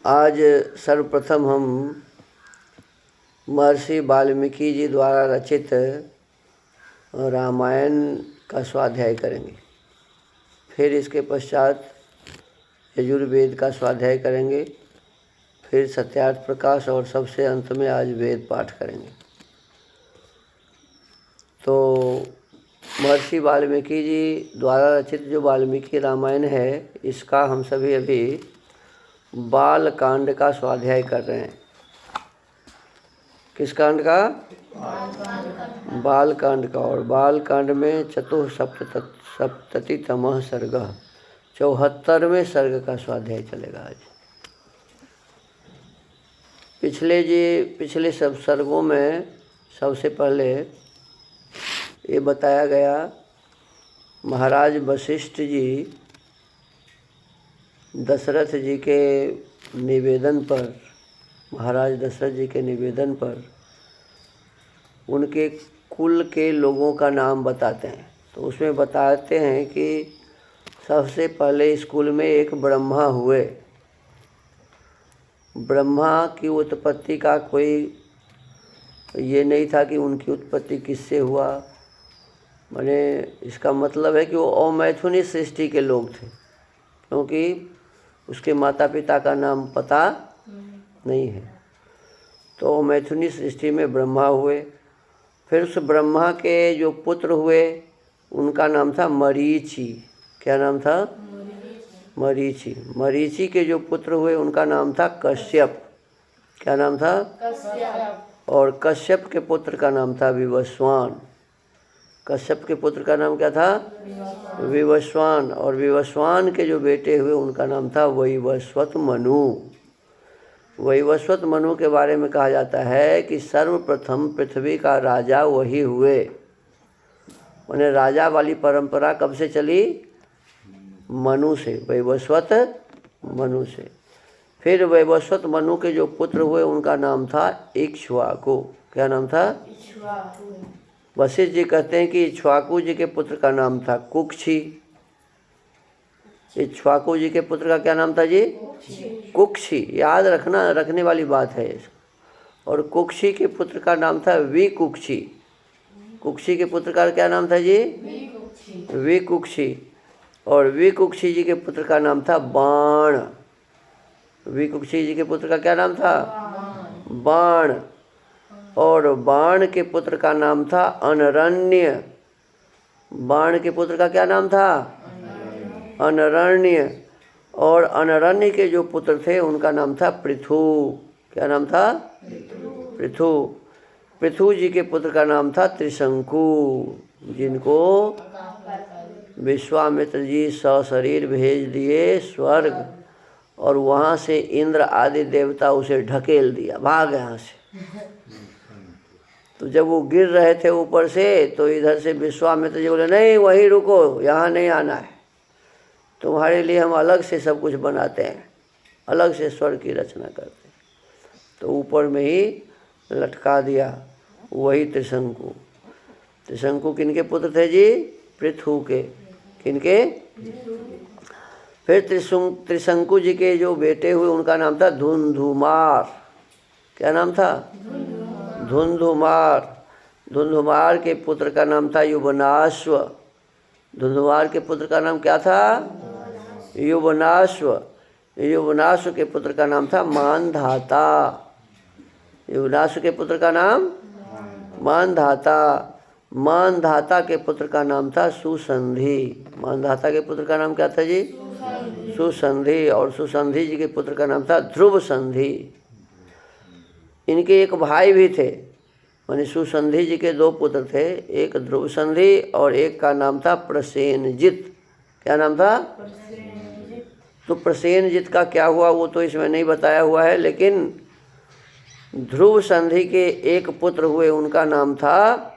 आज सर्वप्रथम हम महर्षि वाल्मीकि जी द्वारा रचित रामायण का स्वाध्याय करेंगे। फिर इसके पश्चात यजुर्वेद का स्वाध्याय करेंगे। फिर सत्यार्थ प्रकाश और सबसे अंत में आज वेद पाठ करेंगे। तो महर्षि वाल्मीकि जी द्वारा रचित जो वाल्मीकि रामायण है, इसका हम सभी अभी बाल कांड का स्वाध्याय कर रहे हैं। किस कांड का? बाल कांड का। और बाल कांड में चतुःसप्ततितमः सर्ग, 74वें सर्ग का स्वाध्याय चलेगा आज। पिछले सब सर्गों में सबसे पहले ये बताया गया, महाराज वशिष्ठ जी दशरथ जी के निवेदन पर, महाराज दशरथ जी के निवेदन पर उनके कुल के लोगों का नाम बताते हैं। तो उसमें बताते हैं कि सबसे पहले इस कुल में एक ब्रह्मा हुए। ब्रह्मा की उत्पत्ति का कोई ये नहीं था कि उनकी उत्पत्ति किससे हुआ। माने इसका मतलब है कि वो अमैथुनी सृष्टि के लोग थे, क्योंकि उसके माता पिता का नाम पता नहीं है। तो मैथुनी सृष्टि में ब्रह्मा हुए। फिर उस ब्रह्मा के जो पुत्र हुए उनका नाम था मरीचि। क्या नाम था? मरीचि। मरीचि के जो पुत्र हुए उनका नाम था कश्यप। क्या नाम था? कश्यप। और कश्यप के पुत्र का नाम था विवस्वान। कश्यप के पुत्र का नाम क्या था? विवस्वान। और विवस्वान के जो बेटे हुए उनका नाम था वैवस्वत मनु। वैवस्वत मनु के बारे में कहा जाता है कि सर्वप्रथम पृथ्वी का राजा वही हुए। उन्हें राजा वाली परंपरा कब से चली? मनु से, वैवस्वत मनु से। फिर वैवस्वत मनु के जो पुत्र हुए उनका नाम था इक्ष्वाकु। क्या नाम था? वशिष्ठ जी कहते हैं कि इक्ष्वाकु जी के पुत्र का नाम था कुक्षी। इक्ष्वाकु जी के पुत्र का क्या नाम था जी? कुक्षी। याद रखने वाली बात है। और कुक्षी के पुत्र का नाम था विकुक्षी। कुक्षी के पुत्र का क्या नाम था जी? विकुक्षी। और विकुक्षी जी के पुत्र का नाम था बाण। विकुक्षी जी के पुत्र का क्या नाम था? बाण। और बाण के पुत्र का नाम था अनरण्य। बाण के पुत्र का क्या नाम था? अनरण्य। और अनरण्य के जो पुत्र थे उनका नाम था पृथु। क्या नाम था? पृथु। पृथु जी के पुत्र का नाम था त्रिशंकु, जिनको विश्वामित्र जी सशरीर भेज दिए स्वर्ग, और वहाँ से इंद्र आदि देवता उसे ढकेल दिया, भाग यहाँ से। तो जब वो गिर रहे थे ऊपर से, तो इधर से विश्वामित्र जी बोले, नहीं वहीं रुको, यहाँ नहीं आना है, तुम्हारे लिए हम अलग से सब कुछ बनाते हैं, अलग से स्वर्ग की रचना करते हैं। तो ऊपर में ही लटका दिया वही त्रिशंकु। त्रिशंकु किनके पुत्र थे जी? पृथु के। किनके? फिर त्रिशंकु जी के जो बेटे हुए उनका नाम था धुंधुमार। क्या नाम था? धुंधुमार। धुंधुमार के पुत्र का नाम था युवनाश्व। धुंधुमार के पुत्र का नाम क्या था? युवनाश्व। युवनाश्व के पुत्र का नाम था मानधाता। युवनाश्व के पुत्र का नाम मानधाता। मानधाता के पुत्र का नाम था सुसंधि। मानधाता के पुत्र का नाम क्या था जी? सुसंधि। और सुसंधि जी के पुत्र का नाम था ध्रुव संधि। इनके एक भाई भी थे, माने सुसंधि जी के दो पुत्र थे, एक ध्रुव संधि और एक का नाम था प्रसेनजित। क्या नाम था? तो प्रसेनजित का क्या हुआ वो तो इसमें नहीं बताया हुआ है, लेकिन ध्रुव संधि के एक पुत्र हुए उनका नाम था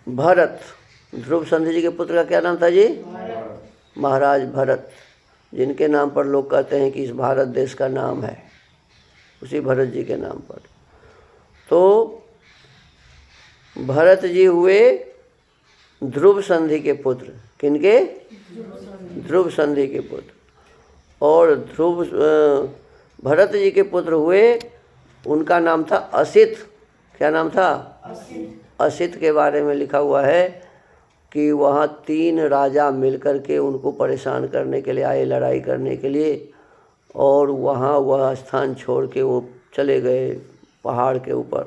भरत। ध्रुव संधि जी के पुत्र का क्या नाम था जी? महाराज भरत, जिनके नाम पर लोग कहते हैं कि इस भारत देश का नाम है, उसी भरत जी के नाम पर। तो भरत जी हुए ध्रुव संधि के पुत्र। किनके? ध्रुव संधि के पुत्र। और ध्रुव भरत जी के पुत्र हुए, उनका नाम था असित। क्या नाम था? असित के बारे में लिखा हुआ है कि वहाँ 3 राजा मिलकर के उनको परेशान करने के लिए आए, लड़ाई करने के लिए, और वहाँ वह स्थान छोड़ के वो चले गए पहाड़ के ऊपर।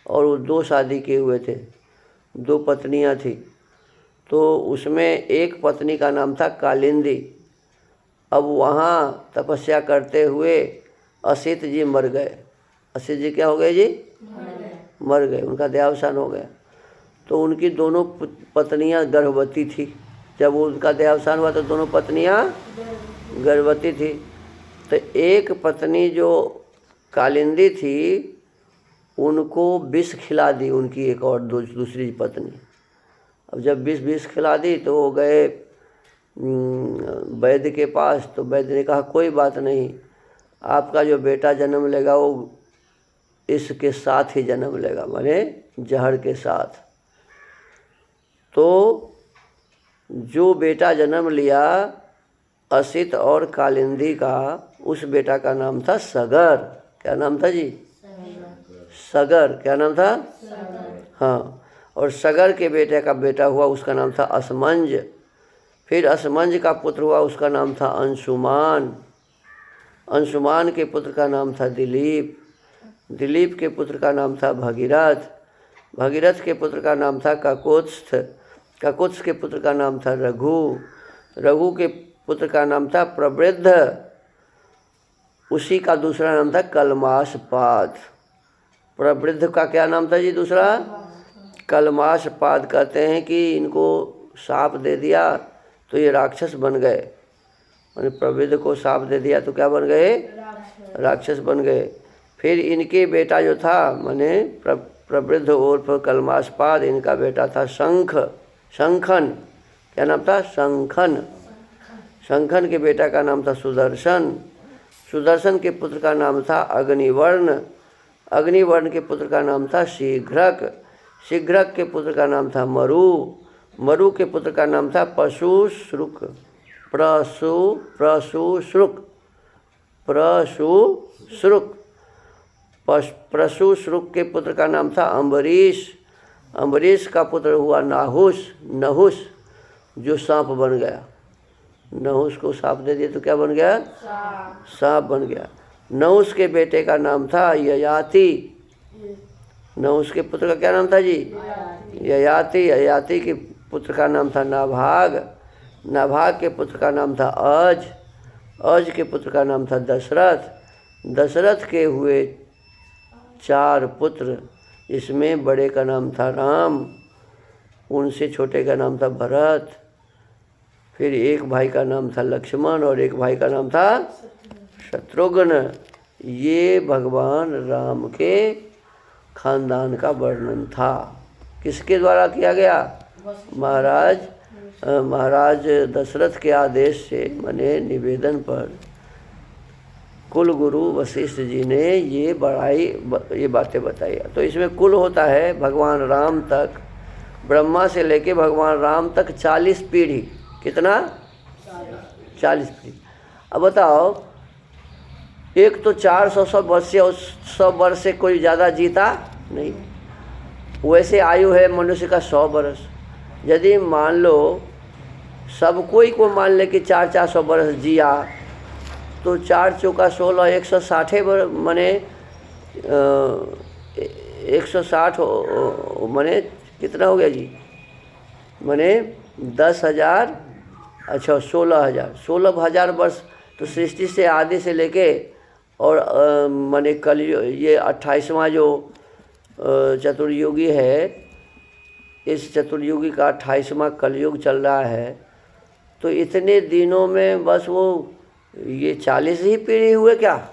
और वो 2 शादी किए हुए थे, 2 पत्नियाँ थी। तो उसमें एक पत्नी का नाम था कालिंदी। अब वहाँ तपस्या करते हुए असित जी मर गए। असित जी क्या हो गए जी? मर गए, उनका देहावसान हो गया। तो उनकी दोनों पत्नियां गर्भवती थी। जब उनका देहावसान हुआ तो दोनों पत्नियां गर्भवती थी। तो एक पत्नी जो कालिंदी थी, उनको विष खिला दी उनकी एक और दूसरी पत्नी। अब जब विष खिला दी तो वो गए वैद्य के पास। तो वैद्य ने कहा कोई बात नहीं, आपका जो बेटा जन्म लेगा वो इसके साथ ही जन्म लेगा, माने जहर के साथ। तो जो बेटा जन्म लिया असित और कालिंदी का, उस बेटा का नाम था सगर। क्या नाम था जी? सगर। क्या नाम था? हाँ। और सगर के बेटे का बेटा हुआ, उसका नाम था असमंज। फिर असमंज का पुत्र हुआ, उसका नाम था अंशुमान। अंशुमान के पुत्र का नाम था दिलीप। दिलीप के पुत्र का नाम था भगीरथ। भगीरथ के पुत्र का नाम था काकुत्स्थ। काकुत्स्थ के पुत्र का नाम था रघु। रघु के पुत्र का नाम था प्रवृद्ध। उसी का दूसरा नाम था कलमाशपाद। प्रवृद्ध का क्या नाम था जी दूसरा? कलमाशपाद। कहते हैं कि इनको शाप दे दिया तो ये राक्षस बन गए। मैंने प्रवृद्ध को शाप दे दिया तो क्या बन गए? राक्षस बन गए। फिर इनके बेटा जो था, माने प्रवृद्ध और कलमाशपाद, इनका बेटा था शंखन। क्या नाम था? शंखन। शंखन के बेटा का नाम था सुदर्शन। सुदर्शन के पुत्र का नाम था अग्निवर्ण। अग्निवर्ण के पुत्र का नाम था शीघ्रक। शीघ्रक के पुत्र का नाम था मरु। मरु के पुत्र का नाम था प्रसूश्रुक। प्रसूश्रुक के पुत्र का नाम था अम्बरीश। अम्बरीश का पुत्र हुआ नहुस, जो सांप बन गया। नहुस को सांप दे दिया तो क्या बन गया? सांप बन गया। नहुस के बेटे का नाम था ययाति। नहुस के पुत्र का क्या नाम था जी? ययाति। ययाति के पुत्र का नाम था नाभाग। नाभाग के पुत्र का नाम था अज। अज के पुत्र का नाम था दशरथ। दशरथ के हुए 4 पुत्र, इसमें बड़े का नाम था राम, उनसे छोटे का नाम था भरत। फिर एक भाई का नाम था लक्ष्मण और एक भाई का नाम था शत्रुघ्न। ये भगवान राम के खानदान का वर्णन था। किसके द्वारा किया गया? महाराज दशरथ के आदेश से, माने निवेदन पर, कुल गुरु वशिष्ठ जी ने ये बातें बताई। तो इसमें कुल होता है भगवान राम तक, ब्रह्मा से लेके भगवान राम तक 40 पीढ़ी। कितना? 40 पीढ़ी। अब बताओ, एक तो 400 वर्ष से कोई ज़्यादा जीता नहीं। वैसे आयु है मनुष्य का 100 वर्ष। यदि मान लो सब कोई को मान ले कि 400 वर्ष जिया, तो 4 चौका 16, 160 वर्ष, माने 160 माने कितना हो गया जी? माने 10,000, अच्छा 16,000 वर्ष। तो सृष्टि से आदि से लेके और माने कलयुग, ये 28वां जो चतुर्युगी है, इस चतुर्युगी का 28वां कलयुग चल रहा है। तो इतने दिनों में बस वो ये 40 ही पीढ़ी हुए क्या?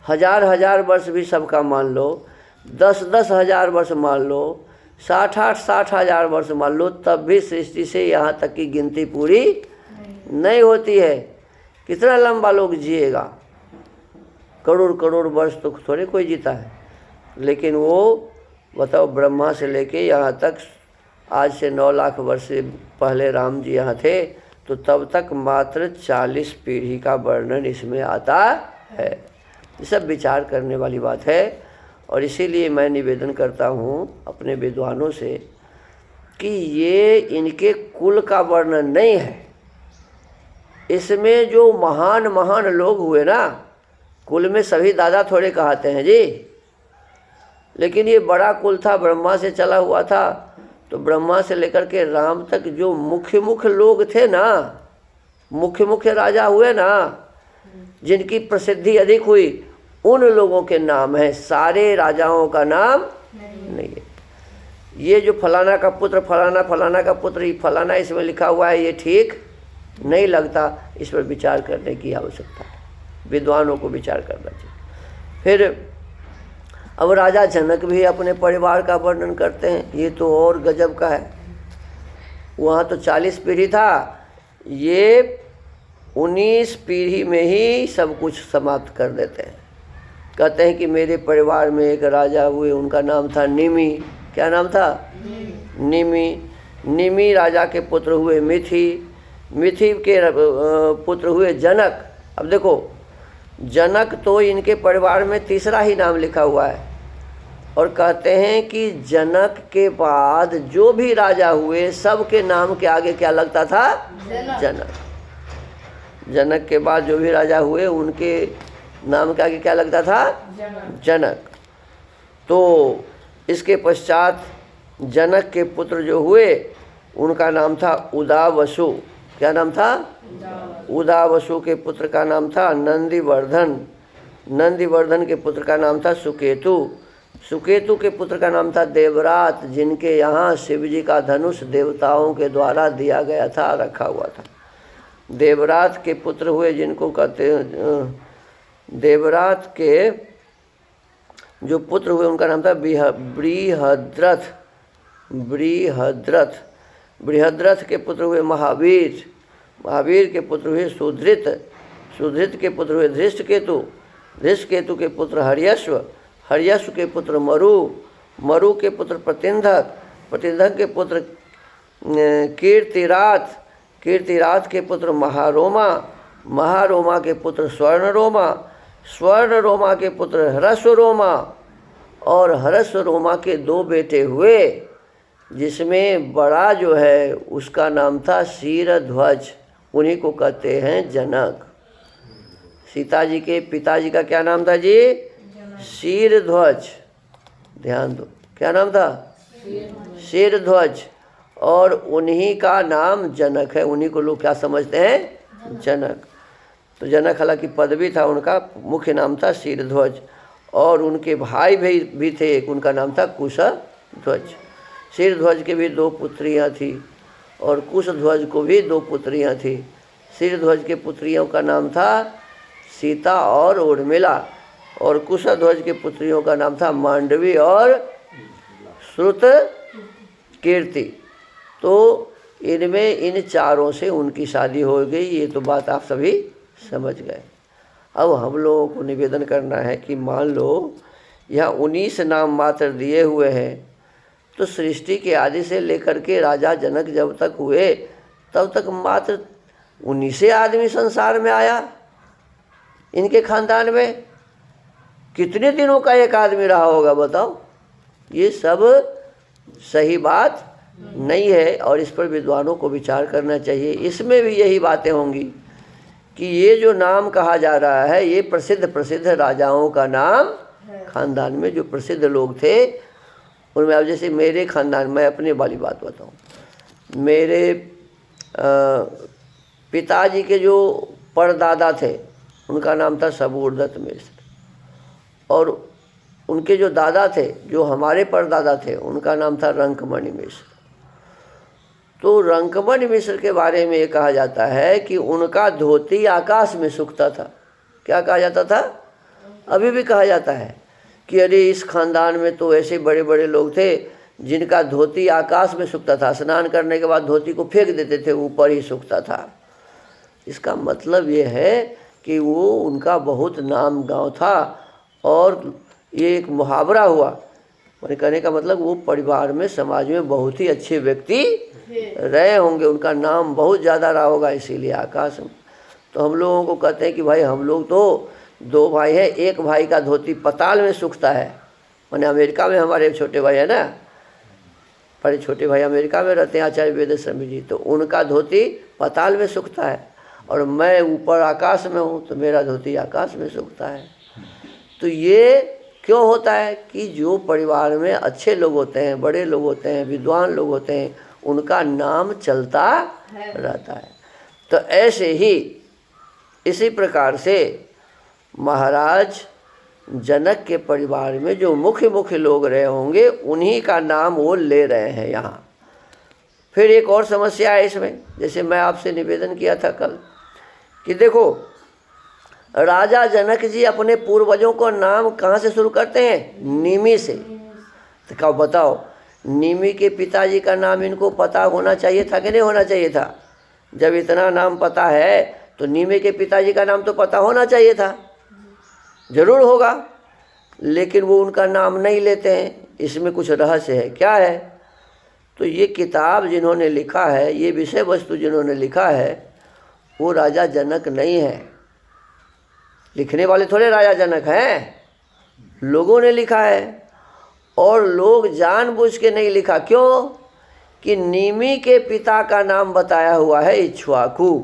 हजार वर्ष भी सबका मान लो, 10 हजार वर्ष मान लो, 60 हजार वर्ष मान लो, तब भी सृष्टि से यहाँ तक की गिनती पूरी नहीं होती है। कितना लंबा लोग जिएगा? करोड़ वर्ष तो थोड़े कोई जीता है। लेकिन वो बताओ, ब्रह्मा से लेके यहाँ तक आज से 9 लाख वर्ष पहले राम जी यहाँ थे, तो तब तक मात्र 40 पीढ़ी का वर्णन इसमें आता है। ये सब विचार करने वाली बात है। और इसीलिए मैं निवेदन करता हूँ अपने विद्वानों से कि ये इनके कुल का वर्णन नहीं है। इसमें जो महान महान लोग हुए ना, कुल में सभी दादा थोड़े कहते हैं जी, लेकिन ये बड़ा कुल था, ब्रह्मा से चला हुआ था। तो ब्रह्मा से लेकर के राम तक जो मुख्य मुख्य लोग थे ना, मुख्य मुख्य राजा हुए ना, जिनकी प्रसिद्धि अधिक हुई, उन लोगों के नाम है। सारे राजाओं का नाम नहीं है। ये जो फलाना का पुत्र, फलाना फलाना का पुत्र, फलाना इसमें लिखा हुआ है, ये ठीक नहीं लगता। इस पर विचार करने की आवश्यकता है, विद्वानों को विचार करना चाहिए। फिर अब राजा जनक भी अपने परिवार का वर्णन करते हैं। ये तो और गजब का है। वहाँ तो 40 पीढ़ी था, ये 19 पीढ़ी में ही सब कुछ समाप्त कर देते हैं। कहते हैं कि मेरे परिवार में एक राजा हुए, उनका नाम था निमि। क्या नाम था? निमि। निमि राजा के पुत्र हुए मिथि। मिथि के पुत्र हुए जनक। अब देखो, जनक तो इनके परिवार में तीसरा ही नाम लिखा हुआ है। और कहते हैं कि जनक के बाद जो भी राजा हुए, सब के नाम के आगे क्या लगता था? जनक। जनक के बाद जो भी राजा हुए, उनके नाम के आगे क्या लगता था? जनक। तो इसके पश्चात जनक के पुत्र जो हुए, उनका नाम था उदावसु। क्या नाम था? उदावसु के पुत्र का नाम था नंदीवर्धन। नंदीवर्धन के पुत्र का नाम था सुकेतु। सुकेतु के पुत्र का नाम था देवरात, जिनके यहाँ शिव जी का धनुष देवताओं के द्वारा दिया गया था, रखा हुआ था। देवरात के पुत्र हुए, जिनको कहते हैं, देवरात के जो पुत्र हुए उनका नाम था बृहद्रथ। बृहद्रथ। बृहद्रथ के पुत्र हुए महावीर। महावीर के पुत्र हुए सुधृत। सुधृत के पुत्र हुए धृष्टकेतु। धृष्टकेतु के पुत्र हर्यश्व। हर्यश्व के पुत्र मरु। मरु के पुत्र प्रतिंधक। प्रतिंधक के पुत्र कीर्तिरात। कीर्तिरात के पुत्र महारोमा। महारोमा के पुत्र स्वर्णरोमा। स्वर्णरोमा के पुत्र हर्षरोमा। और हर्षरोमा के 2 बेटे हुए, जिसमें बड़ा जो है उसका नाम था शीरध्वज। उन्हीं को कहते हैं जनक। सीता जी के पिताजी का क्या नाम था जी? शीरध्वज। ध्यान दो, क्या नाम था? शीरध्वज। और उन्हीं का नाम जनक है। उन्हीं को लोग क्या समझते हैं? जनक। तो जनक हालांकि पदवी था, उनका मुख्य नाम था शीरध्वज। और उनके भाई भी थे, एक उनका नाम था कुशध्वज। शीरध्वज के भी 2 पुत्रियां थी, और कुशध्वज को भी 2 पुत्रियां थी। शीरध्वज के पुत्रियों का नाम था सीता और उर्मिला, और कुशध्वज के पुत्रियों का नाम था मांडवी और श्रुत कीर्ति। तो इनमें इन चारों से उनकी शादी हो गई। ये तो बात आप सभी समझ गए। अब हम लोगों को निवेदन करना है कि मान लो यहाँ 19 नाम मात्र दिए हुए हैं, तो सृष्टि के आदि से लेकर के राजा जनक जब तक हुए, तब तक मात्र 19 आदमी संसार में आया। इनके खानदान में कितने दिनों का एक आदमी रहा होगा बताओ? ये सब सही बात नहीं है, और इस पर विद्वानों को विचार करना चाहिए। इसमें भी यही बातें होंगी कि ये जो नाम कहा जा रहा है, ये प्रसिद्ध प्रसिद्ध राजाओं का नाम, खानदान में जो प्रसिद्ध लोग थे उनमें। अब जैसे मेरे खानदान, मैं अपने वाली बात बताऊं, मेरे पिताजी के जो परदादा थे उनका नाम था सबूरदत्त मिश्र, और उनके जो दादा थे, जो हमारे परदादा थे, उनका नाम था रंकमणि मिश्र। तो रंकमणि मिश्र के बारे में ये कहा जाता है कि उनका धोती आकाश में सूखता था। क्या कहा जाता था? अभी भी कहा जाता है कि अरे इस खानदान में तो ऐसे बड़े बड़े लोग थे जिनका धोती आकाश में सूखता था। स्नान करने के बाद धोती को फेंक देते थे, ऊपर ही सूखता था। इसका मतलब ये है कि वो उनका बहुत नाम गांव था। और ये एक मुहावरा हुआ, मैंने कहने का मतलब वो परिवार में समाज में बहुत ही अच्छे व्यक्ति रहे होंगे, उनका नाम बहुत ज़्यादा रहा होगा, इसीलिए आकाश में। तो हम लोगों को कहते हैं कि भाई हम लोग तो 2 भाई हैं, एक भाई का धोती पताल में सूखता है। मैंने अमेरिका में हमारे छोटे भाई है ना, बड़े छोटे भाई अमेरिका में रहते हैं, आचार्य वेद स्वामी जी, तो उनका धोती पताल में सूखता है और मैं ऊपर आकाश में हूँ तो मेरा धोती आकाश में सूखता है। तो ये क्यों होता है कि जो परिवार में अच्छे लोग होते हैं, बड़े लोग होते हैं, विद्वान लोग होते हैं, उनका नाम चलता रहता है। तो ऐसे ही इसी प्रकार से महाराज जनक के परिवार में जो मुख्य लोग रहे होंगे उन्हीं का नाम वो ले रहे हैं यहाँ। फिर एक और समस्या है इसमें, जैसे मैं आपसे निवेदन किया था कल कि देखो राजा जनक जी अपने पूर्वजों को नाम कहाँ से शुरू करते हैं? निमि से। तो क्या बताओ, निमि के पिताजी का नाम इनको पता होना चाहिए था कि नहीं होना चाहिए था? जब इतना नाम पता है तो निमि के पिताजी का नाम तो पता होना चाहिए था, जरूर होगा, लेकिन वो उनका नाम नहीं लेते हैं। इसमें कुछ रहस्य है। क्या है? तो ये किताब जिन्होंने लिखा है, ये विषय वस्तु जिन्होंने लिखा है, वो राजा जनक नहीं है। लिखने वाले थोड़े राजा जनक हैं, लोगों ने लिखा है। और लोग जानबूझ के नहीं लिखा। क्यों? कि निमि के पिता का नाम बताया हुआ है इक्ष्वाकु।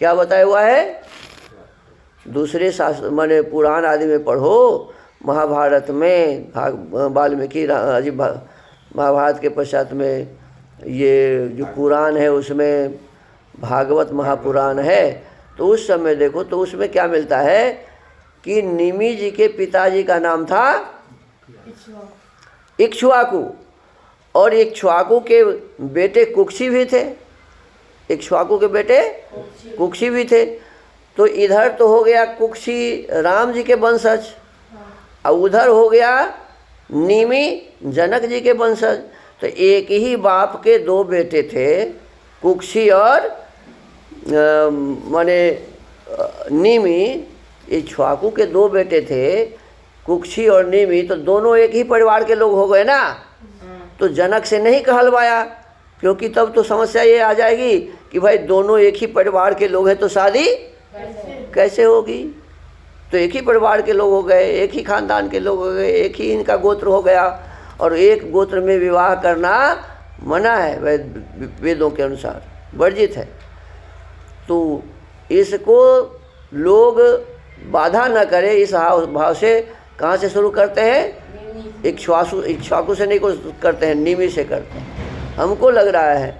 क्या बताया हुआ है? दूसरे शास्त्र माने पुराण आदि में पढ़ो, महाभारत में वाल्मीकि महाभारत के पश्चात में ये जो पुराण है उसमें भागवत महापुराण है, तो उस समय देखो तो उसमें क्या मिलता है कि निमि जी के पिताजी का नाम था इक्ष्वाकु, और इक्ष्वाकु के बेटे कुक्षी भी थे। इक्ष्वाकु के बेटे कुक्षी भी थे। तो इधर तो हो गया कुक्षी राम जी के वंशज, और उधर हो गया निमि जनक जी के वंशज। तो एक ही बाप के 2 बेटे थे, कुक्षी और माने निमि। इक्ष्वाकु के 2 बेटे थे, कुक्षी और निमि, तो दोनों एक ही परिवार के लोग हो गए ना। तो जनक से नहीं कहलवाया, क्योंकि तब तो समस्या ये आ जाएगी कि भाई दोनों एक ही परिवार के लोग हैं तो शादी कैसे होगी? तो एक ही परिवार के लोग हो गए, एक ही खानदान के लोग हो गए, एक ही इनका गोत्र हो गया, और एक गोत्र में विवाह करना मना है, वेदों के अनुसार वर्जित है। तो इसको लोग बाधा न करे, इस भाव से कहाँ से शुरू करते हैं? इक्ष्वाकु से नहीं करते हैं, निमि से करते हैं। हमको लग रहा है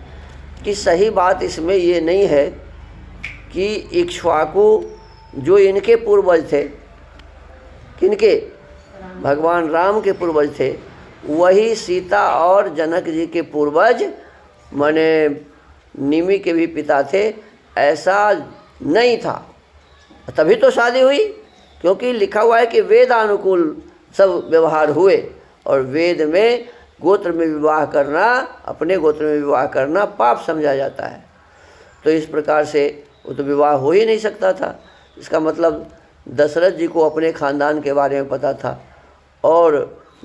कि सही बात इसमें ये नहीं है कि इक्ष्वाकु जो इनके पूर्वज थे, किनके? भगवान राम के पूर्वज थे, वही सीता और जनक जी के पूर्वज माने निमि के भी पिता थे, ऐसा नहीं था। तभी तो शादी हुई, क्योंकि लिखा हुआ है कि वेदानुकूल सब व्यवहार हुए, और वेद में गोत्र में विवाह करना, अपने गोत्र में विवाह करना पाप समझा जाता है। तो इस प्रकार से वो तो विवाह हो ही नहीं सकता था। इसका मतलब दशरथ जी को अपने खानदान के बारे में पता था और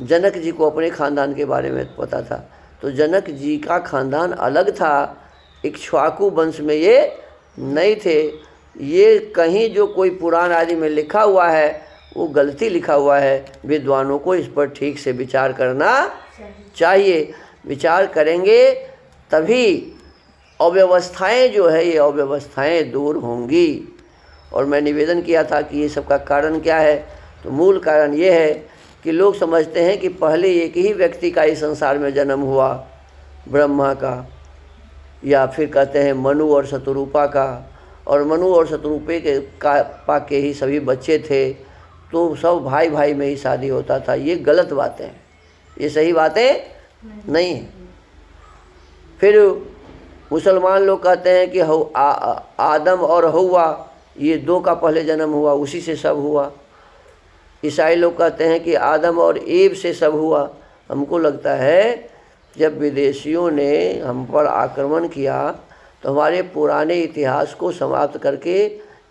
जनक जी को अपने खानदान के बारे में पता था। तो जनक जी का खानदान अलग था, इक्ष्वाकु वंश में ये नहीं थे। ये कहीं जो कोई पुराण आदि में लिखा हुआ है वो गलती लिखा हुआ है। विद्वानों को इस पर ठीक से विचार करना चाहिए। विचार करेंगे तभी अव्यवस्थाएं जो है, ये अव्यवस्थाएं दूर होंगी। और मैं निवेदन किया था कि ये सब का कारण क्या है, तो मूल कारण ये है कि लोग समझते हैं कि पहले एक ही व्यक्ति का इस संसार में जन्म हुआ, ब्रह्मा का, या फिर कहते हैं मनु और शतरूपा का, और मनु और शतरूपे के पाके ही सभी बच्चे थे, तो सब भाई भाई में ही शादी होता था। ये गलत बातें हैं, ये सही बातें नहीं हैं। फिर मुसलमान लोग कहते हैं कि आदम और हव्वा ये 2 का पहले जन्म हुआ, उसी से सब हुआ। ईसाई लोग कहते हैं कि आदम और ईव से सब हुआ। हमको लगता है जब विदेशियों ने हम पर आक्रमण किया तो हमारे पुराने इतिहास को समाप्त करके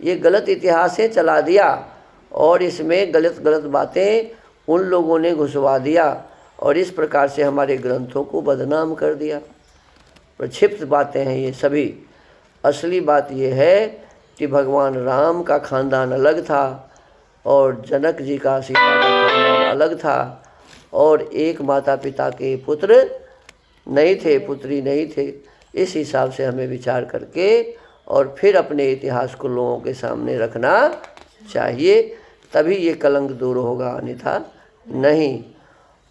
ये गलत इतिहास से चला दिया, और इसमें गलत बातें उन लोगों ने घुसवा दिया, और इस प्रकार से हमारे ग्रंथों को बदनाम कर दिया। प्रक्षिप्त बातें हैं ये सभी। असली बात ये है कि भगवान राम का खानदान अलग था और जनक जी का, सीता का खानदान अलग था, और एक माता पिता के पुत्र नहीं थे, पुत्री नहीं थे। इस हिसाब से हमें विचार करके और फिर अपने इतिहास को लोगों के सामने रखना चाहिए, तभी ये कलंक दूर होगा, अन्यथा नहीं।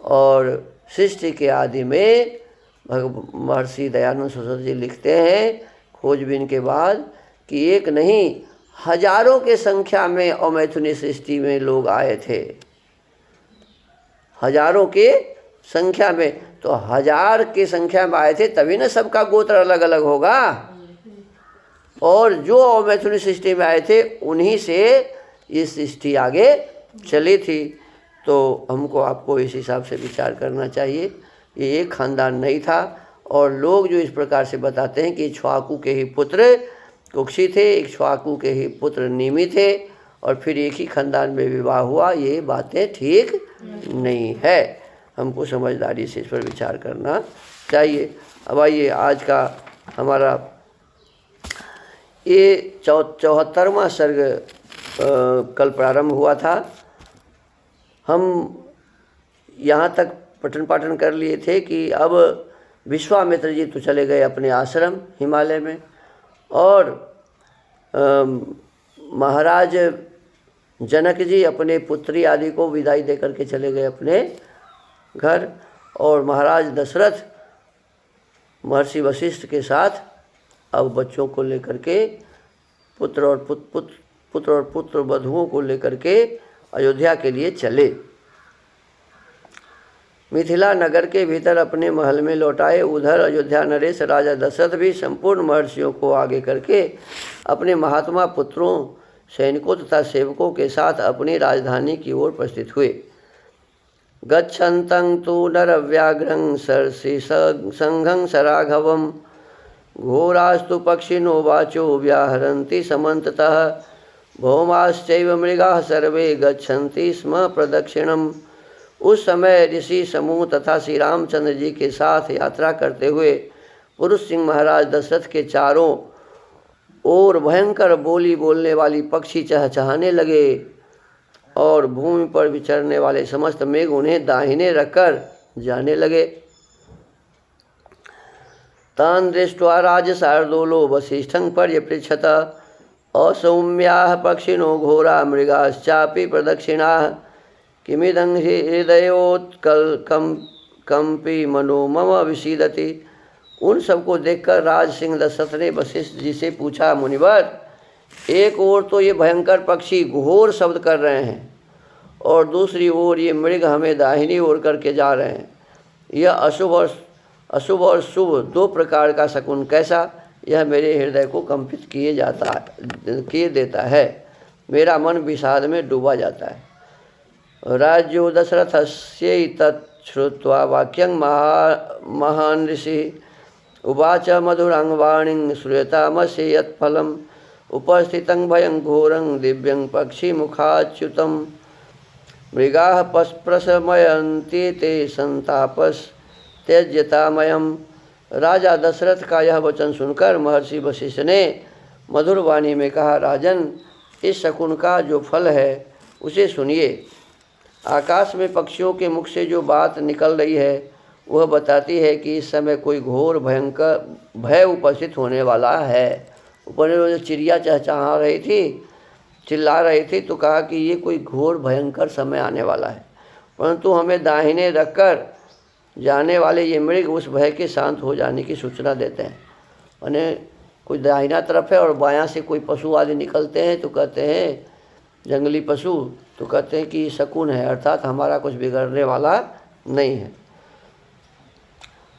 और सृष्टि के आदि में महर्षि दयानंद सरस्वती जी लिखते हैं खोजबीन के बाद कि एक नहीं हजारों के संख्या में अमैथुनी सृष्टि में लोग आए थे, हजारों के संख्या में। तो 1000 की संख्या में आए थे तभी ना सबका गोत्र अलग अलग होगा, और जो अमैथुनी सृष्टि में आए थे उन्हीं से ये सृष्टि आगे चली थी। तो हमको आपको इस हिसाब से विचार करना चाहिए। ये एक खानदान नहीं था, और लोग जो इस प्रकार से बताते हैं कि इक्ष्वाकु के ही पुत्र कुक्षी थे, इक्ष्वाकु के ही पुत्र निमि थे, और फिर एक ही खानदान में विवाह हुआ, ये बातें ठीक नहीं है। हमको समझदारी से इस पर विचार करना चाहिए। अब आइए, आज का हमारा ये 74वां सर्ग कल प्रारंभ हुआ था। हम यहाँ तक पठन पाठन कर लिए थे कि अब विश्वामित्र जी तो चले गए अपने आश्रम हिमालय में, और महाराज जनक जी अपने पुत्री आदि को विदाई दे करके चले गए अपने घर, और महाराज दशरथ महर्षि वशिष्ठ के साथ अब बच्चों को लेकर के, पुत्र और पुत्र वधुओं को लेकर के अयोध्या के लिए चले। मिथिला नगर के भीतर अपने महल में लौटाए। उधर अयोध्या नरेश राजा दशरथ भी संपूर्ण महर्षियों को आगे करके अपने महात्मा पुत्रों, सैनिकों तथा सेवकों के साथ अपनी राजधानी की ओर प्रस्थित हुए। गच्छन्तं तु नरव्याघ्रं सरसि संघं सराघवं घोरास्तु पक्षिणो वाचो व्याहरन्ति समन्ततः भौमाश्चैव मृगाः सर्वे गच्छन्ति स्म प्रदक्षिणम्। उस समय ऋषि समूह तथा श्री रामचंद्र जी के साथ यात्रा करते हुए पुरुष सिंह महाराज दशरथ के चारों ओर भयंकर बोली बोलने वाली पक्षी चहचहाने लगे, और भूमि पर विचरने वाले समस्त मेघ उन्हें दाहिने रखकर जाने लगे। तान् दृष्ट्वा राजशार्दूलो वसिष्ठं पर्यपृच्छत असौम्याः पक्षिणो घोरा मृगाश्चापि प्रदक्षिणाः किमिदं हृदयोत्कल्पी मनो मम विषीदति। उन सबको देखकर राज सिंह दशरथ ने वशिष्ठ जी से पूछा, मुनिवर, एक ओर तो ये भयंकर पक्षी घोर शब्द कर रहे हैं, और दूसरी ओर ये मृग हमें दाहिनी ओर करके जा रहे हैं। यह अशुभ और शुभ दो प्रकार का शकुन कैसा? यह मेरे हृदय को कंपित किए देता है। मेरा मन विषाद में डूबा जाता है। राज्यो दशरथस्य तच्छ्रुत्वा वाक्यं महान् ऋषिः उवाच मधुरां वाणीं श्रूयतामस्य यत्फलम् उपस्थितं भयं घोरं दिव्यं पक्षिमुखाच्युतं मृगाः प्रशमयन्ति ते संतापस्त्यज्यतामयम्। राजा दशरथ का यह वचन सुनकर महर्षि वशिष्ठ ने मधुर वाणी में कहा, राजन, इस शकुन का जो फल है उसे सुनिए। आकाश में पक्षियों के मुख से जो बात निकल रही है वह बताती है कि इस समय कोई घोर भयंकर भय उपस्थित होने वाला है। ऊपर जो चिड़िया चहचहा रही थी, चिल्ला रही थी, तो कहा कि ये कोई घोर भयंकर समय आने वाला है, परंतु हमें दाहिने रखकर जाने वाले ये मृग उस भय के शांत हो जाने की सूचना देते हैं। माने कोई दाहिना तरफ है और बायां से कोई पशु आदि निकलते हैं तो कहते हैं, जंगली पशु, तो कहते हैं कि शकुन है, अर्थात हमारा कुछ बिगड़ने वाला नहीं है।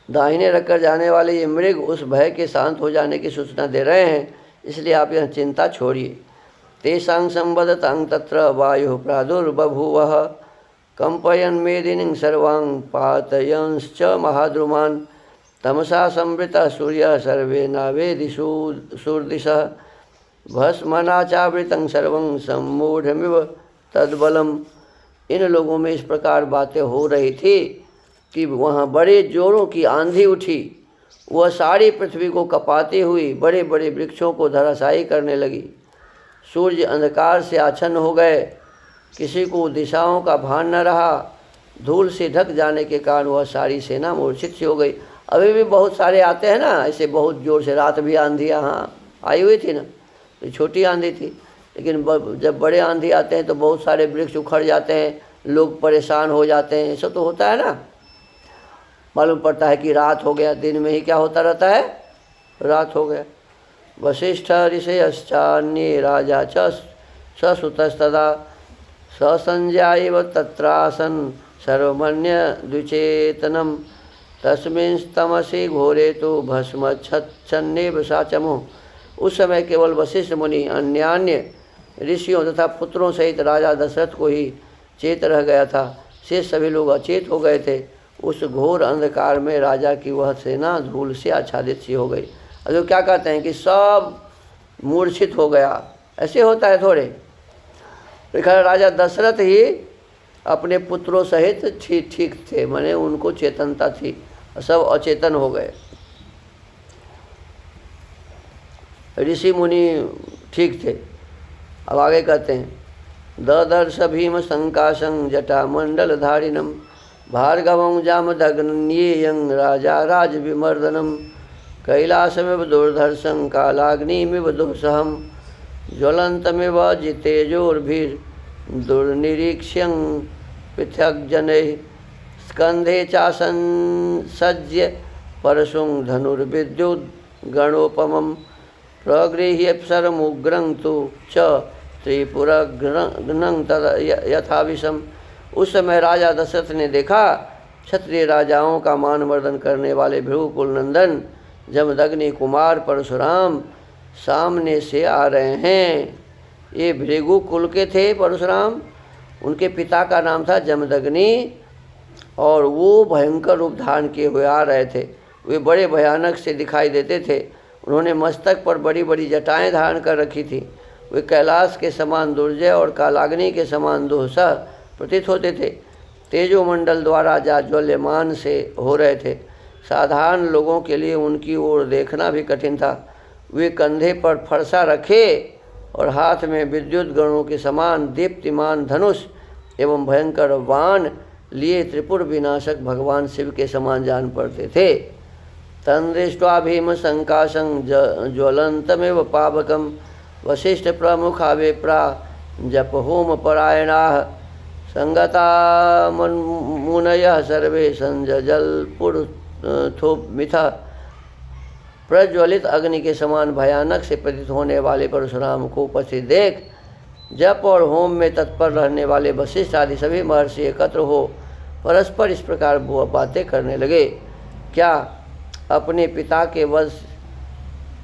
दाहिने रखकर जाने वाले ये मृग उस भय के शांत हो जाने की सूचना दे रहे हैं, इसलिए आप यह चिंता छोड़िए। तेषां संवदतां तत्र वायुः प्रादुर्बभूवः कंपयन् मेदिनीं सर्वां पातयंश्च महाद्रुमान् तमसा संवृतः सूर्यः सर्वे नावेदिषु सूर्दिशः भस्मनाचावृतं सर्वं सम्मूढ़मिव तद्बलम्। इन लोगों में इस प्रकार बातें हो रही थी कि वहाँ बड़े जोरों की आंधी उठी, वह सारी पृथ्वी को कपाती हुई बड़े बड़े वृक्षों को धराशायी करने लगी। सूर्य अंधकार से आच्छन्न हो गए, किसी को दिशाओं का भान न रहा। धूल से ढक जाने के कारण वह सारी सेना मूर्छित सी हो गई। अभी भी बहुत सारे आते हैं ना ऐसे, बहुत जोर से। रात भी आंधी यहाँ आई हुई थी ना, तो छोटी आंधी थी, लेकिन जब बड़े आंधी आते हैं तो बहुत सारे वृक्ष उखड़ जाते हैं, लोग परेशान हो जाते हैं। ऐसा तो होता है ना। मालूम पड़ता है कि रात हो गया, दिन में ही क्या होता रहता है, रात हो गया। वशिष्ठ ऋषयश्चान्ये राजा च ससुतस्तदा ससंज्ञायैव तत्रासन सर्वमन्य द्विचेतनम तस्मिंस्तमसि घोरे तो भस्मच्छन्नेव साचमो। उस समय केवल वशिष्ठ मुनि अन्यान्य ऋषियों तथा पुत्रों सहित राजा दशरथ को ही चेत रह गया था। शेष सभी लोग अचेत हो गए थे। उस घोर अंधकार में राजा की वह सेना धूल से आच्छादित सी हो गई। और जो क्या कहते हैं कि सब मूर्छित हो गया, ऐसे होता है थोड़े। देखा राजा दशरथ ही अपने पुत्रों सहित ठीक थे, माने उनको चेतनता थी, सब अचेतन हो गए। ऋषि मुनि ठीक थे। अब आगे कहते हैं, ददर्श भीम संकाशं जटा मंडल धारिणम भार्गवं जामदग्न्येयं राजा राज विमर्दनम कैलासमिव दुर्धर्षं कालाग्निमिव दुःसहं ज्वलन्तमिव जितेजोर्भिर् दुर्निरीक्ष्यं पृथग्जनैः स्कन्धे चासंसज्य परशुं धनुर्विद्युद् गणोपमं प्रगृह्यप्सरमुग्रं तु च त्रिपुरघ्नं यथा विषम। उस समय राजा दशरथ ने देखा क्षत्रिय राजाओं का मानवर्धन करने वाले भृगुकुल नंदन जमदग्नि कुमार परशुराम सामने से आ रहे हैं। ये भृगुकुल के थे परशुराम, उनके पिता का नाम था जमदग्नि, और वो भयंकर रूप धारण किए हुए आ रहे थे। वे बड़े भयानक से दिखाई देते थे। उन्होंने मस्तक पर बड़ी बड़ी जटाएं धारण कर रखी थी। वे कैलाश के समान दुर्जय और कालाग्नि के समान दुस्सह प्रतीत होते थे। तेजोमंडल द्वारा जाज्वल्यमान से हो रहे थे। साधारण लोगों के लिए उनकी ओर देखना भी कठिन था। वे कंधे पर फरसा रखे और हाथ में विद्युत गणों के समान दीप्तिमान धनुष एवं भयंकर बाण लिए त्रिपुर विनाशक भगवान शिव के समान जान पड़ते थे। तन्दृष्ट्वा भीम संकाशं ज्वलन्तमेव पावकं वशिष्ठ प्रमुखा विप्रा जप होम परायणाः संगता मुनयः सर्वे संजल्पुरथोमिथ। प्रज्वलित अग्नि के समान भयानक से प्रतीत होने वाले परशुराम को उपस्थित देख जप और होम में तत्पर रहने वाले वशिष्ठ आदि सभी महर्षि एकत्र हो परस्पर इस प्रकार बातें करने लगे। क्या अपने पिता के वश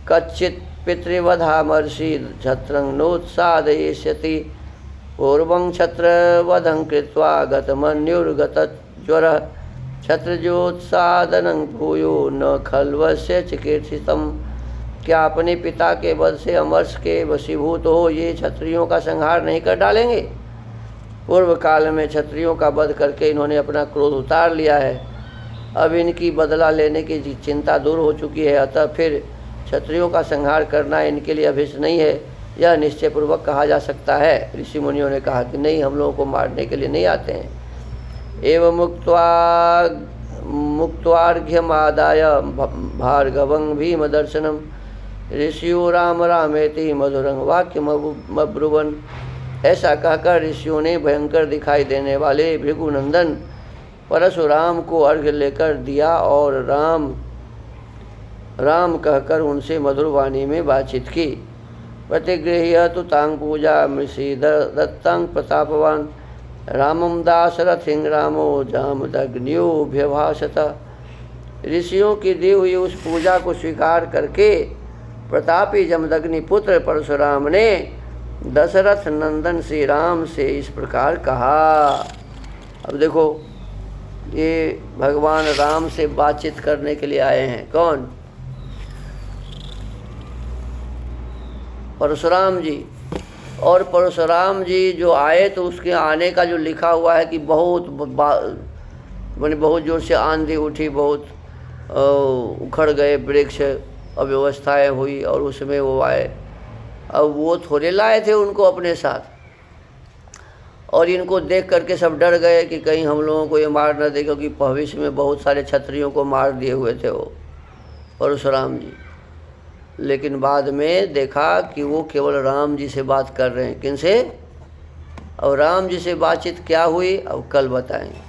कच्चित पितृवधा महर्षि छत्रं नोत्सादयिष्यति पूर्वं छत्रवधं कृत्वा गतमन्युर्गतज्वरः छत्रज्योत्सादनं भूयो न खल्वस्य चिकीर्षितम्। क्या अपने पिता के वध से अमर्ष के वशीभूत हो ये क्षत्रियों का संहार नहीं कर डालेंगे? पूर्व काल में क्षत्रियों का वध करके इन्होंने अपना क्रोध उतार लिया है। अब इनकी बदला लेने की चिंता दूर हो चुकी है, अतः फिर क्षत्रियों का संहार करना इनके लिए अभिष्ट नहीं है, यह निश्चयपूर्वक कहा जा सकता है। ऋषि मुनियों ने कहा कि नहीं, हम लोगों को मारने के लिए नहीं आते हैं। एवं मुक्त्वार्घ्यमादाय भार्गवं भीम दर्शनम ऋषियो राम रामेति मधुरं वाक्यमब्रुवन्। ऐसा कहकर ऋषियों ने भयंकर दिखाई देने वाले भृगुनंदन परशुराम को अर्घ्य लेकर दिया और राम राम कहकर उनसे मधुर वाणी में बातचीत की। प्रतिगृह्य तु तां पूजा मृषि दत्तां प्रतापवान रामं दाशरथिं रामो जामदग्न्योऽभ्यभाषत। ऋषियों की दी हुई उस पूजा को स्वीकार करके प्रतापी जमदग्नि पुत्र परशुराम ने दशरथ नंदन श्री राम से इस प्रकार कहा। अब देखो, ये भगवान राम से बातचीत करने के लिए आए हैं। कौन? परशुराम जी। और परशुराम जी जो आए तो उसके आने का जो लिखा हुआ है कि बहुत मैंने बहुत ज़ोर से आंधी उठी, बहुत उखड़ गए वृक्ष, अव्यवस्थाएँ हुई और उसमें वो आए। अब वो थोड़े लाए थे उनको अपने साथ, और इनको देख करके सब डर गए कि कहीं हम लोगों को ये मार न दे, क्योंकि भविष्य में बहुत सारे क्षत्रियों को मार दिए हुए थे वो परशुराम जी। लेकिन बाद में देखा कि वो केवल राम जी से बात कर रहे हैं। किनसे? और राम जी से बातचीत क्या हुई अब कल बताएंगे।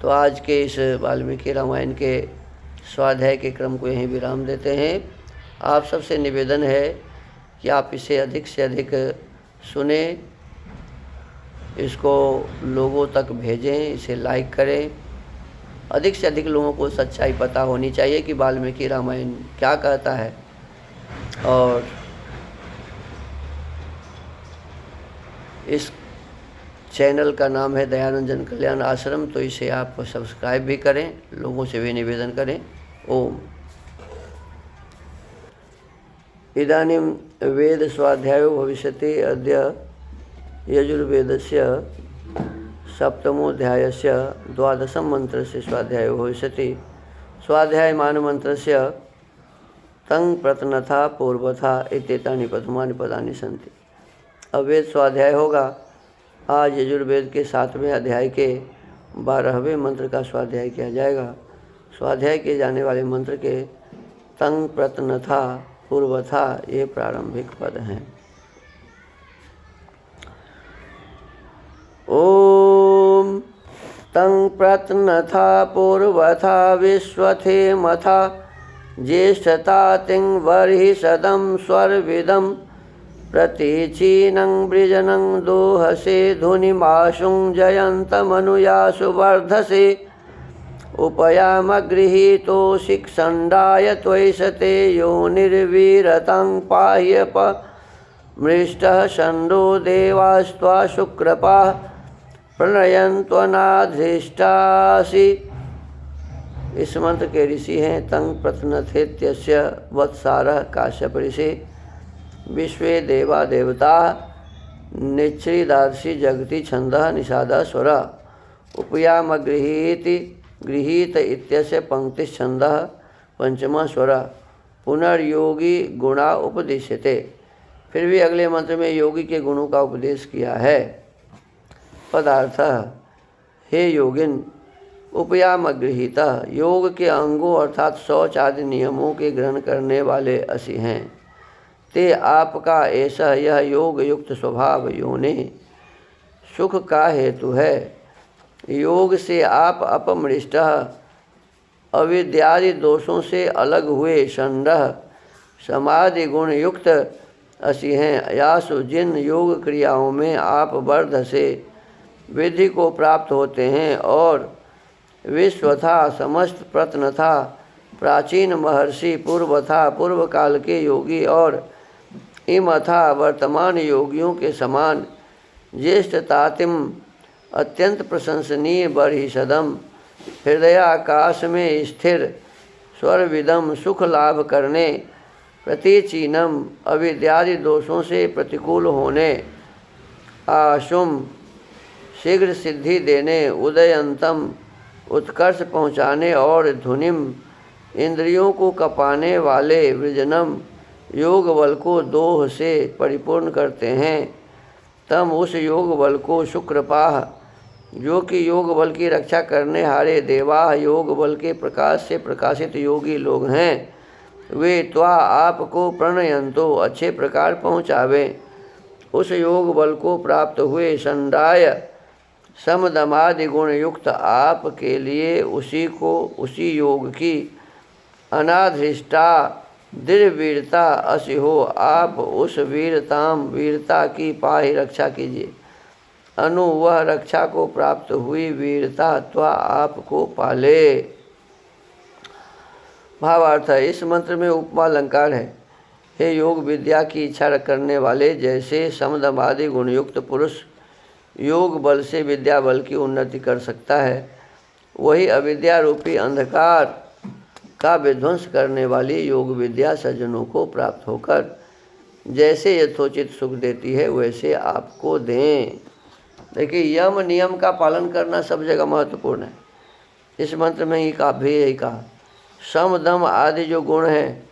तो आज के इस वाल्मीकि रामायण के स्वाध्याय के क्रम को यहीं विराम देते हैं। आप सबसे निवेदन है कि आप इसे अधिक से अधिक सुने, इसको लोगों तक भेजें, इसे लाइक करें। अधिक से अधिक लोगों को सच्चाई पता होनी चाहिए कि वाल्मीकि रामायण क्या कहता है। और इस चैनल का नाम है दयानंद जन कल्याण आश्रम, तो इसे आप सब्सक्राइब भी करें, लोगों से भी निवेदन करें। ओम। इदानीं वेद स्वाध्यायो भविष्यति। अद्य यजुर्वेदस्य सप्तमोऽध्यायस्य 12 मन्त्रस्य स्वाध्यायो भविष्यति। स्वाध्यायमानमन्त्रस्य तं प्रतनथा पूर्वथा इत्येतानि प्रथमानि पदानि सन्ति। अब वेद स्वाध्याय होगा। आज यजुर्वेद के 7वें अध्याय के 12वें मंत्र का स्वाध्याय किया जाएगा। स्वाध्याय किए जाने वाले मंत्र के तं प्रतनथा पूर्वथा ये प्रारंभिक पद हैं। ओम तं प्रतनथा पूर्वथा विश्वथे मथा ज्येष्ठता तिं वर्हिषदं स्वर्विदं प्रतीचीनं वृजनं दोहसे धुनिमाशुं जयन्तमनुयासु वर्धसे उपयामगृहीतो शिक्षण्डाय त्वैषते योनिर्वीरतं पाह्यप मृष्टः षण्डो देवास्त्वा शुक्रपाः प्रणयन्त्वनाधृष्टासि। इस मंत्र के ऋषि हैं तं प्रतनथेत्यस्य वत्सारः काश्यप ऋषि। विश्वे देवा देवता निच्छ्रिदार्षि जगति छंदः निषादः स्वरा। उपयामगृहीति गृहीत इत्यस्य पंक्तिश्छंदः पंचमः स्वरा। पुनर्योगी गुणा उपदिश्यते। फिर भी अगले मंत्र में योगी के गुणों का उपदेश किया है। पदार्थ, हे योगिन, उपयामगृहीता, योग के अंगों अर्थात शौच आदि नियमों के ग्रहण करने वाले असी हैं। ते आपका ऐसा यह योग युक्त स्वभाव योनि सुख का हेतु है। योग से आप अपमृष्ट अविद्यादि दोषों से अलग हुए षण्डः समाधि गुण युक्त असी हैं। यासु जिन योग क्रियाओं में आप वर्ध से विधि को प्राप्त होते हैं और विश्वथा समस्त प्रत्नथा प्राचीन महर्षि पूर्वथा पूर्व काल के योगी और इमथा वर्तमान योगियों के समान ज्येष्ठतातिम अत्यंत प्रशंसनीय बर्हिषदम हृदयाकाश में स्थिर स्वरविदम सुख लाभ करने प्रतीचीनम अविद्यादि दोषों से प्रतिकूल होने आशुम शीघ्र सिद्धि देने उदयंतम उत्कर्ष पहुँचाने और धुनिम इंद्रियों को कपाने वाले वृजनम योग बल को दोह से परिपूर्ण करते हैं। तम उस योग बल को शुक्रपाह, जो कि योग बल की रक्षा करने हारे देवाह योग बल के प्रकाश से प्रकाशित योगी लोग हैं, वे त्वा आपको प्रणयंतो अच्छे प्रकार पहुँचावें। उस योग बल को प्राप्त हुए षण्डाय समदमादि गुण युक्त आप के लिए उसी योग की अनाधृष्टा दृढ़ वीरता असी हो। आप उस वीरता की पाहि रक्षा कीजिए। अनु वह रक्षा को प्राप्त हुई वीरता त्वा आपको पाले। भावार्थ है, इस मंत्र में उपमा अलंकार है। हे योग विद्या की इच्छा करने वाले, जैसे समदमादि गुणयुक्त पुरुष योग बल से विद्या बल की उन्नति कर सकता है, वही अविद्या रूपी अंधकार का विध्वंस करने वाली योग विद्या सज्जनों को प्राप्त होकर जैसे यथोचित सुख देती है, वैसे आपको दें। देखिए, यम नियम का पालन करना सब जगह महत्वपूर्ण है। इस मंत्र में ही कहा, भी यही कहा, सम दम आदि जो गुण हैं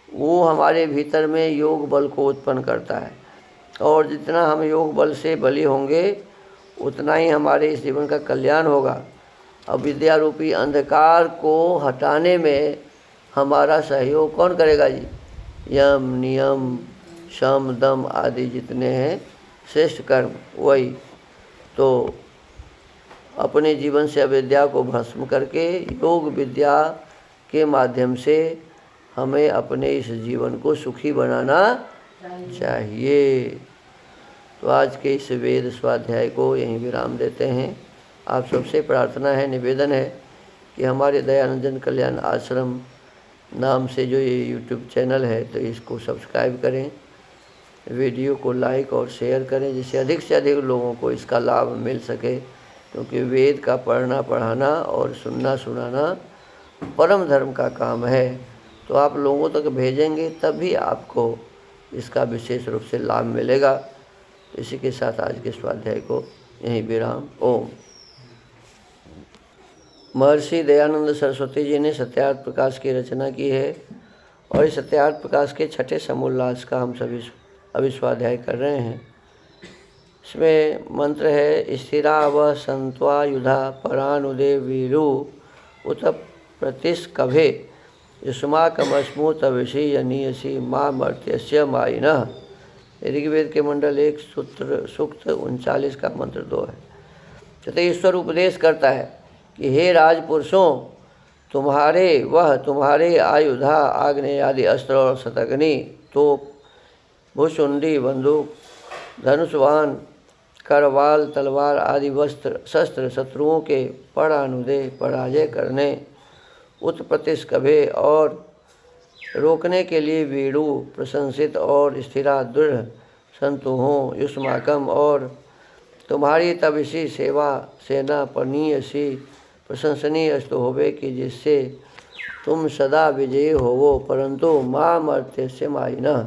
वो हमारे भीतर में योग बल को उत्पन्न करता है, और जितना हम योग बल से बली होंगे उतना ही हमारे इस जीवन का कल्याण होगा। अब विद्या रूपी अंधकार को हटाने में हमारा सहयोग कौन करेगा जी? यम नियम शम दम आदि जितने हैं श्रेष्ठ कर्म, वही तो अपने जीवन से अविद्या को भस्म करके योग विद्या के माध्यम से हमें अपने इस जीवन को सुखी बनाना चाहिए। तो आज के इस वेद स्वाध्याय को यहीं विराम देते हैं। आप सबसे प्रार्थना है, निवेदन है कि हमारे दयानंदन कल्याण आश्रम नाम से जो ये यूट्यूब चैनल है तो इसको सब्सक्राइब करें, वीडियो को लाइक और शेयर करें, जिससे अधिक से अधिक लोगों को इसका लाभ मिल सके, क्योंकि वेद का पढ़ना पढ़ाना और सुनना सुनाना परम धर्म का काम है। तो आप लोगों तक भेजेंगे तभी आपको इसका विशेष रूप से लाभ मिलेगा। इसी के साथ आज के स्वाध्याय को यहीं विराम। ओम। महर्षि दयानंद सरस्वती जी ने सत्यार्थ प्रकाश की रचना की है, और इस सत्यार्थ प्रकाश के छठे समोल्लास का हम सभी अभी स्वाध्याय कर रहे हैं। इसमें मंत्र है, स्थिरा व संत्वा युधा परानुदे वीरु उत प्रतिष्कभे युष्माकमस्मु तविषि यनीयसी माँ मर्त्यस्य मायिनः। ऋग्वेद के मंडल 1 सूक्त 39 का मंत्र 2 है। तथा ईश्वर उपदेश करता है कि हे राजपुरुषों, तुम्हारे आयुधा आग्नेय आदि अस्त्र और शतग्नि, तोप, भूसुंडी, बंदूक, धनुषवान, करवाल, तलवार आदि शस्त्र शत्रुओं के परानुदे पराजय करने, उत्प्रतिष्कभे और रोकने के लिए वीड़ु प्रशंसित और स्थिरा दृढ़ संतु हों, युष्माकम और तुम्हारी तविषि सेवा सेना पनीय सी प्रशंसनीय अस्तु होवे कि जिससे तुम सदा विजयी होवो, परंतु माँ मर्त्यस्य मायिनः,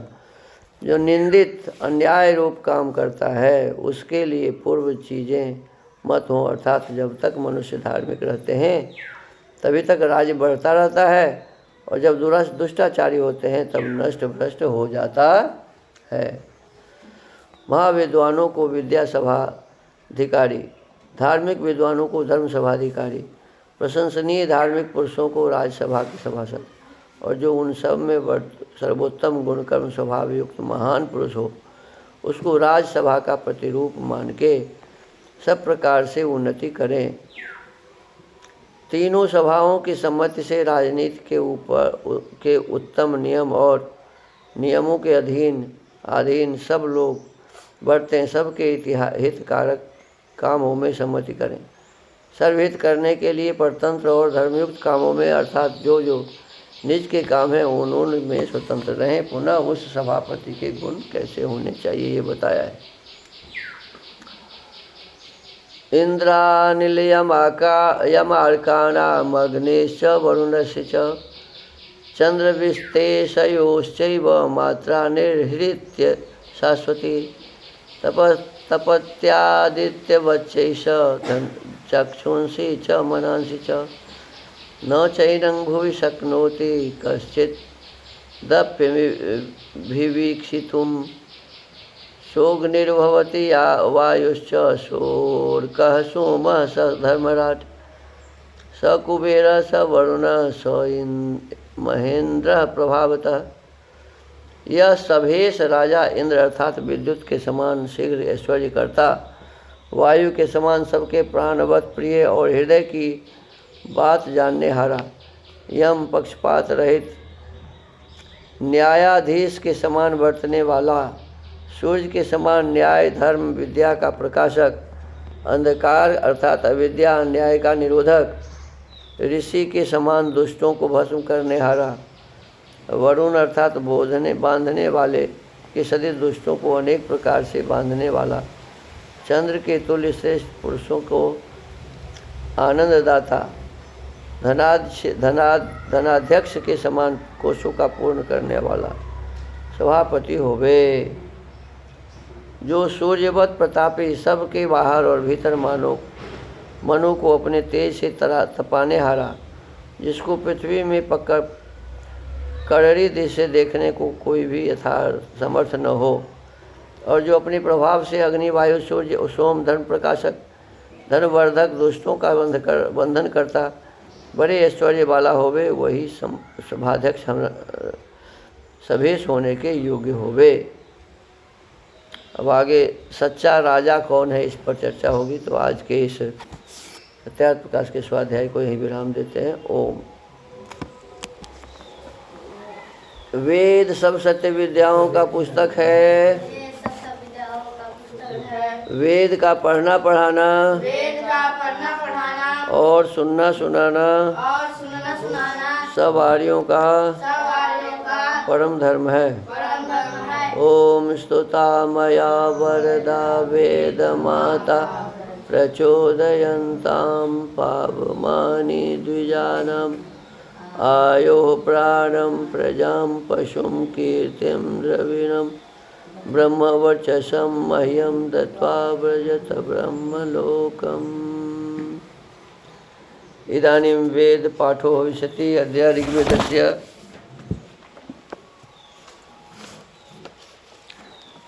जो निंदित अन्याय रूप काम करता है उसके लिए पूर्व चीज़ें मत हों। अर्थात जब तक मनुष्य धार्मिक रहते हैं तभी तक राज्य बढ़ता रहता है, और जब दुष्टाचारी होते हैं तब नष्ट भ्रष्ट हो जाता है। महाविद्वानों को विद्या सभाधिकारी, धार्मिक विद्वानों को धर्म सभाधिकारी, प्रशंसनीय धार्मिक पुरुषों को राजसभा के सभासद, और जो उन सब में सर्वोत्तम गुण कर्म स्वभाव युक्त महान पुरुष हो उसको राजसभा का प्रतिरूप मान के सब प्रकार से उन्नति करें। तीनों सभाओं की सम्मति से राजनीति के उत्तम नियम और नियमों के अधीन सब लोग बढ़ते हैं। सबके हितकारक कामों में सम्मति करें। सर्वहित करने के लिए परतंत्र और धर्मयुक्त कामों में, अर्थात जो जो निज के काम हैं उनमें स्वतंत्र रहें। पुनः उस सभापति के गुण कैसे होने चाहिए ये बताया है। इंद्रानिल यमार्काणाम अग्नेश्च वरुणस्य च चंद्रविस्तेशयोश्चैव मात्रा निर्हृत्य शाश्वती तपत्यादित्यवच्चैष चक्षुंसि च मनांसि च न चैनं भुवि शक्नोति कश्चित् दप्यभिवीक्षितुं शोकनिर्भवति वायुश्च शोर्कः सोमः स धर्मराट स कुबेरः स वरुणः स महेन्द्रः प्रभावतः। यह सभेश राजा इंद्र अर्थात विद्युत के समान शीघ्र ऐश्वर्य करता, वायु के समान सबके प्राणवत प्रिय और हृदय की बात जानने हारा, यम पक्षपात रहित न्यायाधीश के समान बरतने वाला, सूर्य के समान न्याय धर्म विद्या का प्रकाशक, अंधकार अर्थात अविद्या अन्याय का निरोधक, ऋषि के समान दुष्टों को भस्म करने हारा, वरुण अर्थात बांधने वाले के सदित दुष्टों को अनेक प्रकार से बांधने वाला, चंद्र के तुल्य श्रेष्ठ पुरुषों को आनंददाता, धनाध्यक्ष के समान कोशों का पूर्ण करने वाला सभापति होवे। जो सूर्यवत प्रतापी सबके बाहर और भीतर मानो मनु को अपने तेज से तपाने हारा, जिसको पृथ्वी में पकड़ कड़री दृष्टि से देखने को कोई भी यथार्थ समर्थ न हो, और जो अपने प्रभाव से अग्नि, वायु, सूर्य, सोम, धर्म प्रकाशक, धनवर्धक, दुष्टों का बंधन करता, बड़े ऐश्वर्य वाला होवे, वही सभाध्यक्ष सभेश होने के योग्य होवे। अब आगे सच्चा राजा कौन है, इस पर चर्चा होगी। तो आज के इस सत्यार्थ प्रकाश के स्वाध्याय को यही विराम देते हैं। ओम। वेद सब सत्य विद्याओं का पुस्तक है। वेद का पढ़ना पढ़ाना और सुनना सुनाना सब आर्यों का परम धर्म है। ओम स्तुता मया वरदा वेद माता प्रचोदयन्तां पावमानि द्विजानाम् आयो प्राणं प्रजां पशुं कीर्तिं द्रविणं ब्रह्मवर्चसं मह्यं दत्त्वा व्रजत ब्रह्मलोकम्। इदानीं वेद पाठो भविष्यति। अद्य ऋग्वेदस्य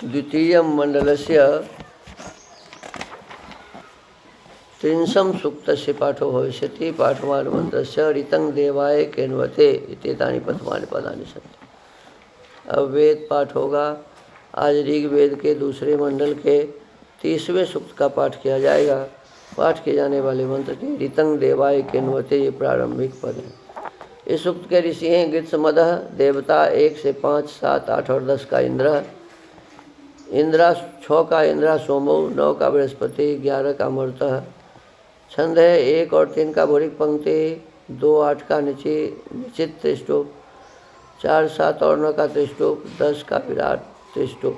द्वितीयं मण्डलस्य 300 सूक्तस्य पाठो भविष्यति। पाठवान् मन्त्रस्य ऋतं देवाय केन्वते इत्येतानि प्रथमानि पदानि सन्ति। अब वेद पाठ होगा। आज ऋग्वेद के दूसरे मंडल के 30वें सूक्त का पाठ किया जाएगा। पाठ किए जाने वाले मंत्र के ऋतं देवाय केन्वते ये प्रारंभिक पद है। इस सूक्त के ऋषि हैं गृत्समदः, देवता 1 से 5, 7, 8 और 10 का इंद्र, 6 का इंद्रा सोमो, 9 का बृहस्पति, 11 का मरुतः। छंद है 1 और 3 का भौरिक पंक्ति, 2, 8 का निश्चित त्रिष्टुप, 4, 7 और 9 का त्रिष्टुप, 10 का विराट त्रिष्टुप,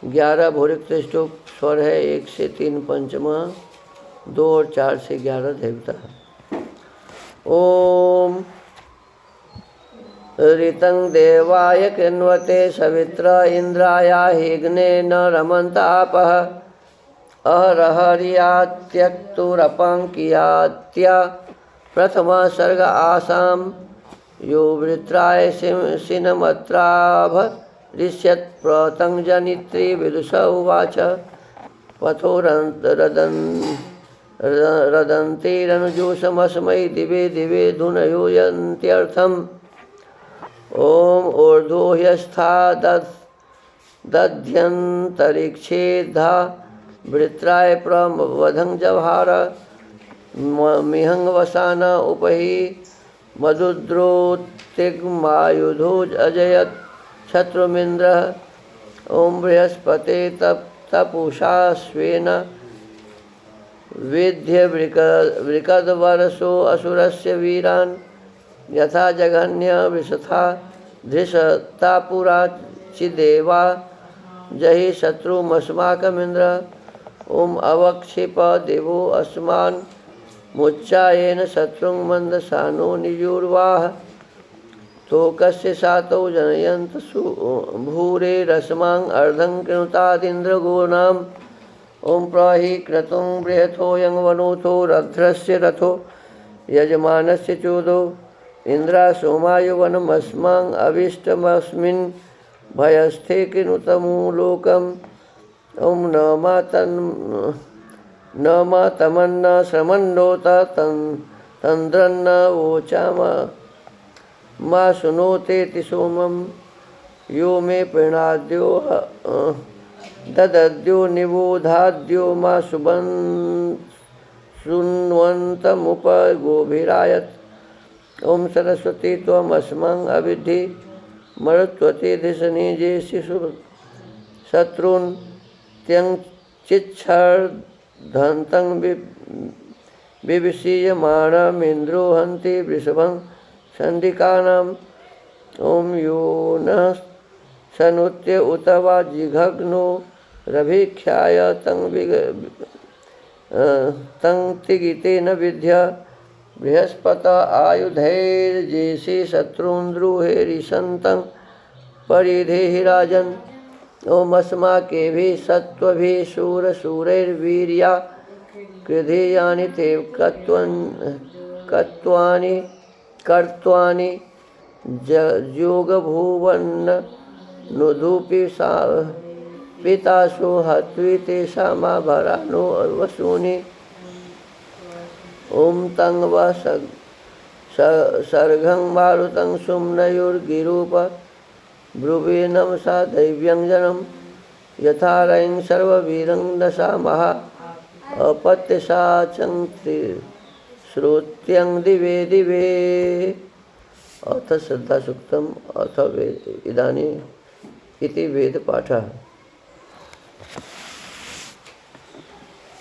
11 भौरिक त्रिष्टुप। स्वर है 1 से 3 पंचमा, 2 और 4 से 11 देवता। ओम ऋतं देवाय कृण्वते सवित्र इंद्राया हिग्ने न रमन्तापः अहरहर्यात्यक्तुरपङ्क्यात्या प्रथमा सर्ग आसाम यो वृत्राय सिनमत्राभ ऋष्यत् प्रतङ्जनित्री विदुष उवाच पथो रदन्तिरनुजोषमस्मै दिवे दिवे धुनयोयन्त्यर्थम्। ओम ऊर्ध्वो ह्यस्था दध्यन्तरिक्षेद्धा वृत्राय प्रवधं जवहार मिहंग वसान उपहि मधुद्रोतिग्मायुधो अजयत शत्रुमिन्द्र। ओम बृहस्पते तपुषा स्वेन वेद्य वृकदवरसो असुरस्य वीरान् यथा जघन्य विशथा धृषतापुरा चिदेवा जहि शत्रुमस्माकमिन्द्र। ओम अवक्षिप देवो अस्मान् मुच्चायेन शत्रुं मंदसानो नियुर्वाह तोकस्य सातौ जनयन्त भूरे रश्मां अर्धं कृणुतादिन्द्रगोनाम्। ओम प्रहि क्रतुं बृहथोऽयं वनोथो रध्रस्य रथो यजमानस्य चोदो इंद्रा सोमायुवनमस्मां अविष्टमस्मिन् भयस्थे कृणुतमूलोकम्। ओम न मा तमन्न श्रमन्नोत तन्द्रन्न वोचाम मा सुनोतेति सोमं यो मे प्रीणाद्यो ददद्यो निबोधाद्यो मा सुन्वन्तमुपगोभिरायत्। ओम सरस्वती त्वमस्मां अविद्धि मरुत्वते धिषणि जे शिशु शत्रून् त्यञ्चिच्छर्धन्तं विविशीयमाणमिन्द्रो हन्ति वृषभं सन्धिकानाम्। ओम यो नः सनुत्य उत वा जिघग्नो रभिख्याय तं तिगिते न विद्य बृहस्पत आयुधैर्जेषे शत्रून् द्रुहेरिषन्तं परिधेहि राजन्। ओम अस्माकेभिः सत्त्वभिः शूरशूरैर्वीर्या कृधीयानि ते कत्वानि कर्त्वानि जोगभुवन्न नुधुपि सा पितासु हत्वि तेषामाभरानो वसूनि। ॐ तं वा सर्गं मारुतं सुम्नयोर्गिरूप ब्रुवे नमसा दैव्यञ्जनं यथा रयं सर्ववीरं दशामः अपत्यशाचं श्रुत्यं दिवे दिवे। अथ श्रद्धासूक्तम् अथ इदानीम् इति वेदपाठः।